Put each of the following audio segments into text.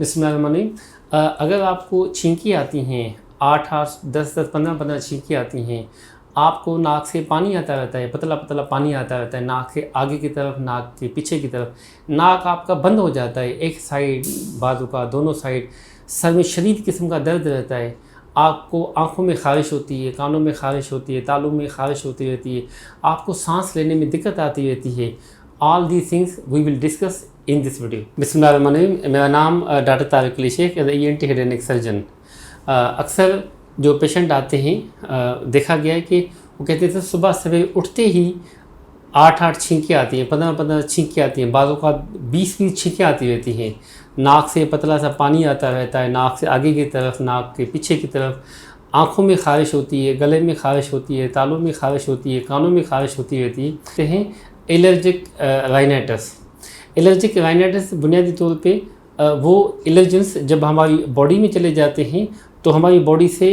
बिस्मिल्लाहिर्रहमानिर्रहीम। अगर आपको छींकी आती हैं 8-8, 10-10, 15-15 छींकी आती हैं, आपको नाक से पानी आता रहता है, पतला पतला पानी आता रहता है नाक के आगे की तरफ, नाक के पीछे की तरफ, नाक आपका बंद हो जाता है, एक साइड बाजू का, दोनों साइड, सर में शदीद किस्म का दर्द रहता है, आपको आँखों में ख़ारिश होती है, कानों में ख़ारिश होती है, तालू में ख़ारिश होती रहती है, आपको सांस लेने में दिक्कत आती रहती है। All these things we will discuss in this video. बिस्मिल्लाहिर्रहमानिर्रहीम। मेरा नाम doctor Tariq Ali Sheikh, ENT head and neck surgeon. अक्सर जो पेशेंट आते हैं देखा गया है कि वो कहते थे सुबह सवेरे उठते ही 8-8 छींकें आती हैं, 15-15 छींकें आती हैं, बाज़ों का 20-20 छींकें आती रहती हैं, नाक से पतला सा पानी आता रहता है, नाक से आगे की तरफ, नाक के पीछे की तरफ, आँखों में ख़ारिश होती है, गले में ख़ारिश होती है, तालू में ख़ारिश होती है, कानों में ख़ारिश होती रहती है। कहते हैं एलर्जिक राइनाइटिस। एलर्जिक राइनाइटिस बुनियादी तौर पे वो एलर्जेंस जब हमारी बॉडी में चले जाते हैं तो हमारी बॉडी से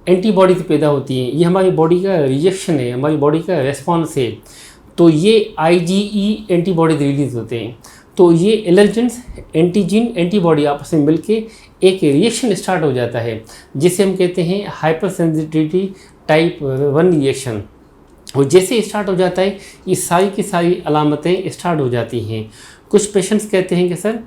एंटीबॉडीज पैदा होती हैं। ये हमारी बॉडी का रिएक्शन है, हमारी बॉडी का रेस्पॉन्स है। तो ये IgE एंटीबॉडीज रिलीज़ होते हैं। तो ये एलर्जेंस, एंटीजीन, एंटीबॉडी आपस में मिलके एक रिएक्शन स्टार्ट हो जाता है, जिसे हम कहते हैं हाइपर सेंसिटिविटी टाइप 1 रिएक्शन। और जैसे स्टार्ट हो जाता है ये सारी की सारी अलामतें स्टार्ट हो जाती हैं। कुछ पेशेंट्स कहते हैं कि सर,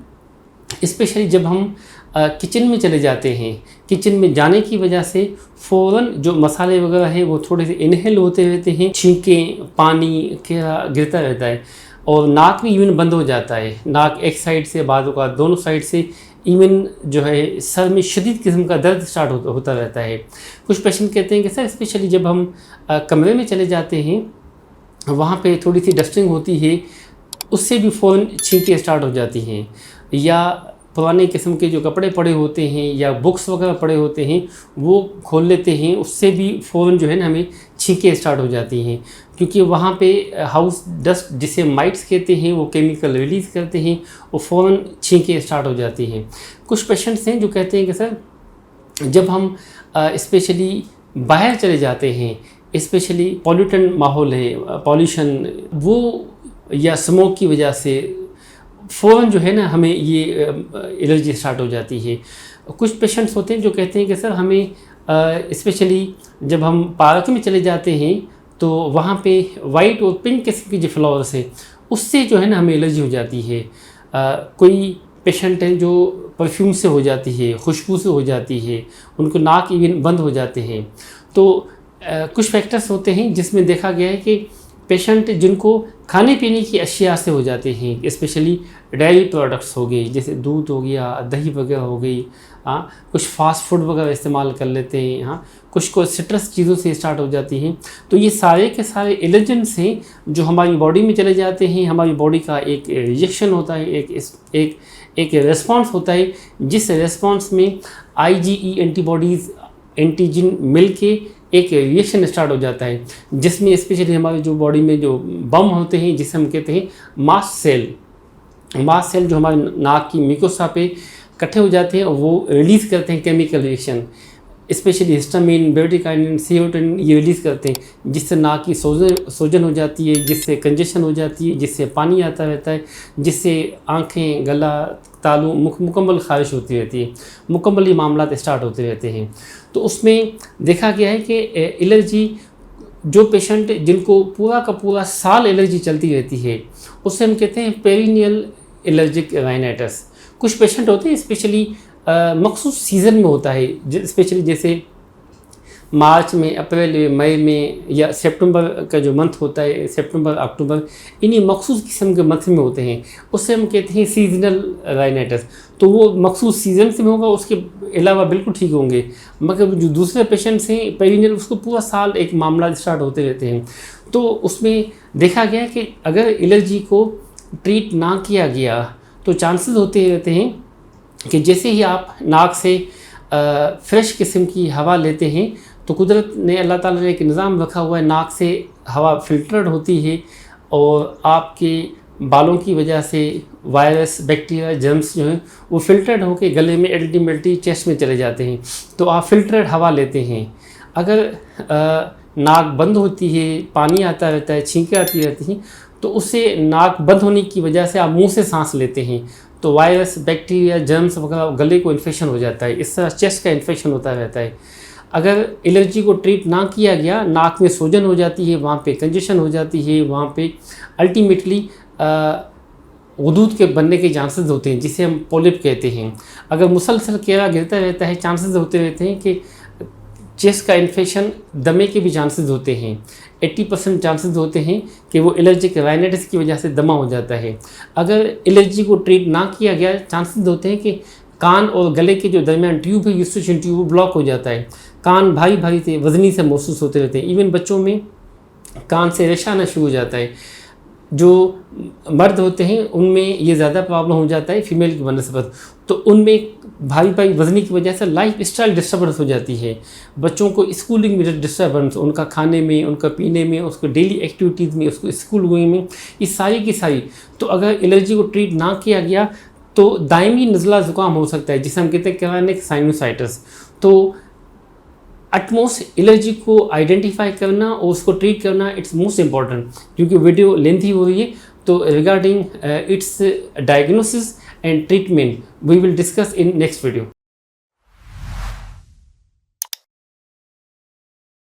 स्पेशली जब हम किचन में चले जाते हैं, किचन में जाने की वजह से फ़ौरन जो मसाले वगैरह हैं वो थोड़े से इनहेल होते रहते हैं, छींकें, पानी गिरता रहता है और नाक भी इवन बंद हो जाता है। नाक एक साइड से, बाजू का दोनों साइड से, इवन जो है सर में शदीद किस्म का दर्द स्टार्ट होता रहता है। कुछ पेशेंट कहते हैं कि सर, स्पेशली जब हम कमरे में चले जाते हैं, वहाँ पे थोड़ी सी डस्टिंग होती है, उससे भी फ़ौरन छींकें स्टार्ट हो जाती हैं। या पुराने किस्म के जो कपड़े पड़े होते हैं या बुक्स वगैरह पड़े होते हैं वो खोल लेते हैं, उससे भी फ़ौरन जो है ना हमें छींकें स्टार्ट हो जाती हैं, क्योंकि वहाँ पे हाउस डस्ट जिसे माइट्स कहते हैं वो केमिकल रिलीज़ करते हैं और फ़ौरन छींकें स्टार्ट हो जाती हैं। कुछ पेशेंट्स हैं जो कहते हैं कि सर, जब हम स्पेशली बाहर चले जाते हैं, स्पेशली पॉल्यूटेंट माहौल है, पॉल्यूशन वो या स्मोक की वजह से फ़ौरन जो है ना हमें ये एलर्जी स्टार्ट हो जाती है। कुछ पेशेंट्स होते हैं जो कहते हैं कि सर, हमें स्पेशली जब हम पार्क में चले जाते हैं तो वहाँ पे वाइट और पिंक किस्म की जो फ्लावर्स है उससे जो है ना हमें एलर्जी हो जाती है। कोई पेशेंट हैं जो परफ्यूम से हो जाती है, खुशबू से हो जाती है, उनको नाक इवन बंद हो जाते हैं। तो कुछ फैक्टर्स होते हैं जिसमें देखा गया है कि पेशेंट जिनको खाने पीने की अशिया से हो जाते हैं, स्पेशली डेयरी प्रोडक्ट्स हो गई, जैसे दूध हो गया, दही वगैरह हो गई, कुछ फास्ट फूड वगैरह इस्तेमाल कर लेते हैं, कुछ को सिट्रस चीज़ों से स्टार्ट हो जाती हैं। तो ये सारे के सारे एलर्जेंस हैं जो हमारी बॉडी में चले जाते हैं। हमारी बॉडी का एक रिएक्शन होता है, एक रेस्पॉन्स होता है, जिस रेस्पॉन्स में IgE एंटीबॉडीज़, एंटीजन मिल के एक रिएक्शन स्टार्ट हो जाता है, जिसमें स्पेशली हमारी जो बॉडी में जो बम होते हैं, जिसे हम कहते हैं मास्ट सेल जो हमारे नाक की म्यूकोसा पे इकट्ठे हो जाते हैं और वो रिलीज़ करते हैं chemical reaction, specially histamine, bradykinin, serotonin, ये रिलीज़ करते हैं, जिससे नाक की सूजन हो जाती है, जिससे कंजेशन हो जाती है, जिससे पानी आता रहता है, जिससे आँखें, गला, तालू मुकम्मल ख़ारिश होती रहती है, मुकम्मल ये मामला स्टार्ट होते रहते हैं। तो उसमें देखा गया है कि एलर्जी, जो पेशेंट जिनको पूरा का पूरा साल एलर्जी चलती रहती है, उससे हम कहते हैं पेरिनियल एलर्जिक राइनाइटिस। कुछ पेशेंट होते हैं स्पेशली मखसूस सीज़न में होता है, स्पेशली जैसे मार्च में, अप्रैल में, मई में, या सितंबर का जो मंथ होता है, सितंबर, अक्टूबर, इन्हीं मखसूस किस्म के मंथ में होते हैं, उससे हम कहते हैं सीजनल राइनाइटिस। तो वो मखसूस सीज़न से में होगा, उसके अलावा बिल्कुल ठीक होंगे। मगर जो दूसरे पेशेंट्स हैं पेरिनियल, उसको पूरा साल एक मामला स्टार्ट होते रहते हैं। तो उसमें देखा गया कि अगर एलर्जी को ट्रीट ना किया गया तो चांसेस होते रहते हैं कि जैसे ही आप नाक से फ्रेश किस्म की हवा लेते हैं तो कुदरत ने, अल्लाह ताला ने एक निज़ाम रखा हुआ है, नाक से हवा फ़िल्टर्ड होती है और आपके बालों की वजह से वायरस, बैक्टीरिया, जर्म्स जो हैं वो फ़िल्टर्ड होकर गले में, अल्टीमेटली चेस्ट में चले जाते हैं। तो आप फ़िल्टर्ड हवा लेते हैं। अगर नाक बंद होती है, पानी आता रहता है, छींकें आती रहती हैं, तो उससे नाक बंद होने की वजह से आप मुंह से सांस लेते हैं, तो वायरस, बैक्टीरिया, जर्म्स वगैरह गले को इन्फेक्शन हो जाता है। इस तरह चेस्ट का इन्फेक्शन होता रहता है। अगर एलर्जी को ट्रीट ना किया गया, नाक में सूजन हो जाती है, वहाँ पे कंजेशन हो जाती है, वहाँ पे अल्टीमेटली वदूद के बनने के चांसेस होते हैं, जिसे हम पॉलिप कहते हैं। अगर मुसलसल केरा गिरता रहता है, चांसेस होते रहते हैं कि चेस्ट का इन्फेक्शन, दमे के भी चांसेस होते हैं। 80% चांसेस होते हैं कि वो एलर्जिक राइनाइटिस की वजह से दमा हो जाता है। अगर एलर्जी को ट्रीट ना किया गया, चांसेस होते हैं कि कान और गले के जो दरमियान ट्यूब है, यूस्टेशन ट्यूब, ब्लॉक हो जाता है। कान भारी भारी से, वजनी से महसूस होते रहते हैं। इवन बच्चों में कान से रेशा आना शुरू हो जाता है। जो मर्द होते हैं उनमें ये ज़्यादा प्रॉब्लम हो जाता है फीमेल की बनस्पत, तो उनमें भारी भारी वजनी की वजह से लाइफ स्टाइल डिस्टर्बेंस हो जाती है। बच्चों को स्कूलिंग में डिस्टर्बेंस, उनका खाने में, उनका पीने में, उसको डेली एक्टिविटीज़ में, उसको स्कूल गोइंग में, ये सारी की सारी। तो अगर एलर्जी को ट्रीट ना किया गया तो दायमी नज़ला ज़ुकाम हो सकता है, जिसे हम कहते हैं क्रोनिक साइनोसाइटिस। तो अटमोस्ट एलर्जी को आइडेंटिफाई करना और उसको ट्रीट करना इट्स मोस्ट इम्पॉर्टेंट। क्योंकि वीडियो लेंथी हो रही है, तो regarding its diagnosis and treatment we will discuss in next video.